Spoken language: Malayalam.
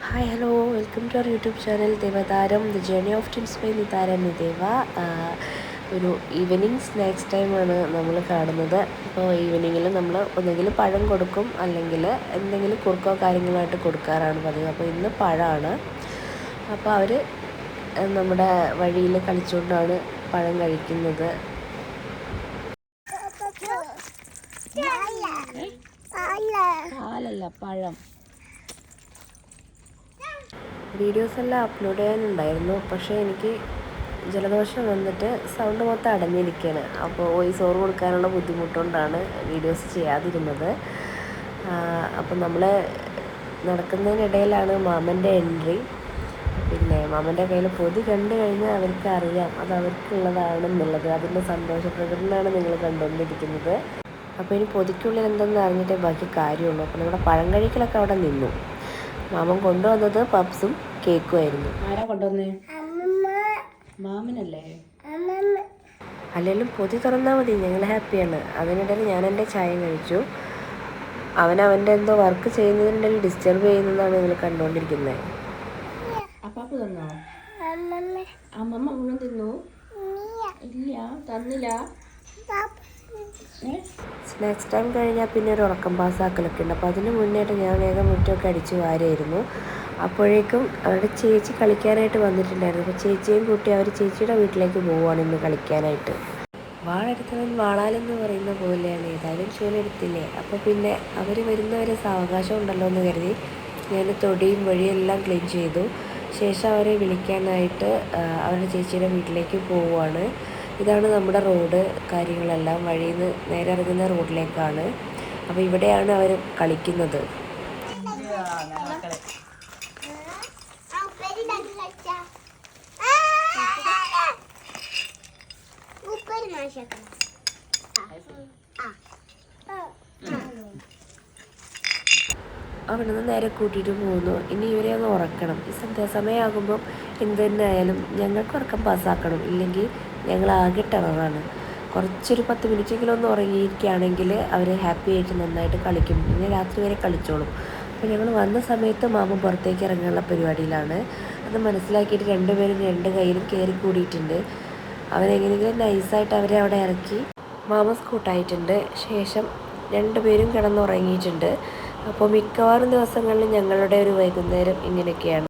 Hi hello welcome to our YouTube channel Devatharam the journey of twins by Nitharam Nideva. ഒരു ഈവനിങ് സ്നാക്സ് ടൈമാണ് നമ്മൾ കാണുന്നത്. അപ്പോൾ ഈവനിങ്ങിൽ നമ്മൾ ഒന്നെങ്കിൽ പഴം കൊടുക്കും, അല്ലെങ്കിൽ എന്തെങ്കിലും കുറുക്കോ കാര്യങ്ങളായിട്ട് കൊടുക്കാറാണ് പതിവ്. അപ്പോൾ ഇന്ന് പഴമാണ്. അപ്പോൾ അവർ നമ്മുടെ വഴിയിൽ കളിച്ചുകൊണ്ടാണ് പഴം കഴിക്കുന്നത്. പാലല്ല, പഴം. വീഡിയോസ് എല്ലാം അപ്ലോഡ് ചെയ്യാനുണ്ടായിരുന്നു, പക്ഷേ എനിക്ക് ജലദോഷം വന്നിട്ട് സൗണ്ട് മൊത്തം അടഞ്ഞിരിക്കുകയാണ്. അപ്പോൾ വോയിസ് ഓവർ കൊടുക്കാനുള്ള ബുദ്ധിമുട്ടുകൊണ്ടാണ് വീഡിയോസ് ചെയ്യാതിരുന്നത്. അപ്പോൾ നമ്മൾ നടക്കുന്നതിനിടയിലാണ് മാമൻ്റെ എൻട്രി. പിന്നെ മാമൻ്റെ കയ്യിൽ പൊതി കണ്ടു കഴിഞ്ഞാൽ അവർക്ക് അറിയാം അത് അവർക്കുള്ളതാണെന്നുള്ളത്. അതിൻ്റെ സന്തോഷ പ്രകടനമാണ് നിങ്ങൾ കണ്ടുകൊണ്ടിരിക്കുന്നത്. അപ്പോൾ ഇനി പൊതിക്കുള്ളിൽ എന്തെന്ന് അറിഞ്ഞിട്ടേ ബാക്കി കാര്യമുള്ളൂ. അപ്പോൾ നമ്മുടെ പഴം കഴിക്കലൊക്കെ അവിടെ നിന്നു. മാമൻ കൊണ്ടുവന്നത് പപ്സും കേക്കും ആയിരുന്നു. ആരാ കൊണ്ടുവന്നേ? മാമനല്ലേ? അല്ലെങ്കിലും പൊതി തുറന്നാൽ മതി, ഞങ്ങൾ ഹാപ്പിയാണ്. അതിനിടയിൽ ഞാൻ എൻ്റെ ചായ കഴിച്ചു. അവൻ്റെ എന്തോ വർക്ക് ചെയ്യുന്നതിനിടയിൽ ഡിസ്റ്റർബ് ചെയ്യുന്നതാണ് നിങ്ങൾ കണ്ടുകൊണ്ടിരിക്കുന്നത്. അപ്പാപ്പ തന്നോ? അമ്മമ്മ മുഴുവൻ തിന്നു? ഇല്ല, തന്നില്ല. സ്നാക്സ് ടൈം കഴിഞ്ഞാൽ പിന്നെ ഒരു ഉറക്കം പാസ്സാക്കലൊക്കെ ഉണ്ട്. അപ്പോൾ അതിന് മുന്നേയായിട്ട് ഞാൻ വേഗം മുറ്റമൊക്കെ അടിച്ച് വാരായിരുന്നു. അപ്പോഴേക്കും അവരുടെ ചേച്ചി കളിക്കാനായിട്ട് വന്നിട്ടുണ്ടായിരുന്നു. അപ്പോൾ ചേച്ചിയും കൂട്ടി അവർ ചേച്ചിയുടെ വീട്ടിലേക്ക് പോവുകയാണ് ഇന്ന് കളിക്കാനായിട്ട്. വാളെടുത്തവൻ വാളാലെന്ന് പറയുന്ന പോലെയാണ്. ഏതായാലും ചൂലെടുത്തില്ലേ, അപ്പോൾ പിന്നെ അവർ വരുന്നവരെ സാവകാശം ഉണ്ടല്ലോ എന്ന് കരുതി ഞാൻ തൊടിയും വഴിയും എല്ലാം ക്ലീൻ ചെയ്തു. ശേഷം അവരെ വിളിക്കാനായിട്ട് അവരുടെ ചേച്ചിയുടെ വീട്ടിലേക്ക് പോവുകയാണ്. ഇതാണ് നമ്മുടെ റോഡ്. കാര്യങ്ങളെല്ലാം വഴിയിൽ നിന്ന് നേരെ ഇറങ്ങുന്ന റോഡിലേക്കാണ്. അപ്പോൾ ഇവിടെയാണ് അവർ കളിക്കുന്നത്. അവിടെ നിന്ന് നേരെ കൂട്ടിയിട്ട് പോകുന്നു. ഇനി ഇവരെ ഒന്ന് ഉറക്കണം. ഈ സന്ധ്യാസമയമാകുമ്പം എന്ത് തന്നെ ആയാലും ഞങ്ങൾക്ക് ഉറക്കം പാസ്സാക്കണം, ഇല്ലെങ്കിൽ ഞങ്ങൾ ആകെ ടെററാണ്. കുറച്ചൊരു 10 മിനിറ്റെങ്കിലും ഒന്ന് ഉറങ്ങിയിരിക്കുകയാണെങ്കിൽ അവർ ഹാപ്പി ആയിട്ട് നന്നായിട്ട് കളിക്കും. പിന്നെ രാത്രി വരെ കളിച്ചോളും. അപ്പോൾ ഞങ്ങൾ വന്ന സമയത്ത് മാമ പുറത്തേക്ക് ഇറങ്ങാനുള്ള പരിപാടിയിലാണ്. അത് മനസ്സിലാക്കിയിട്ട് രണ്ടുപേരും രണ്ട് കയ്യിലും കയറി കൂടിയിട്ടുണ്ട്. അവരെങ്ങനെയെങ്കിലും നൈസായിട്ട് അവരെ അവിടെ ഇറക്കി മാമ സ്കൂട്ടായിട്ടുണ്ട്. ശേഷം രണ്ടുപേരും കിടന്നുറങ്ങിയിട്ടുണ്ട്. അപ്പോൾ മിക്കവാറും ദിവസങ്ങളിൽ ഞങ്ങളുടെ ഒരു വൈകുന്നേരം ഇങ്ങനെയൊക്കെയാണ്.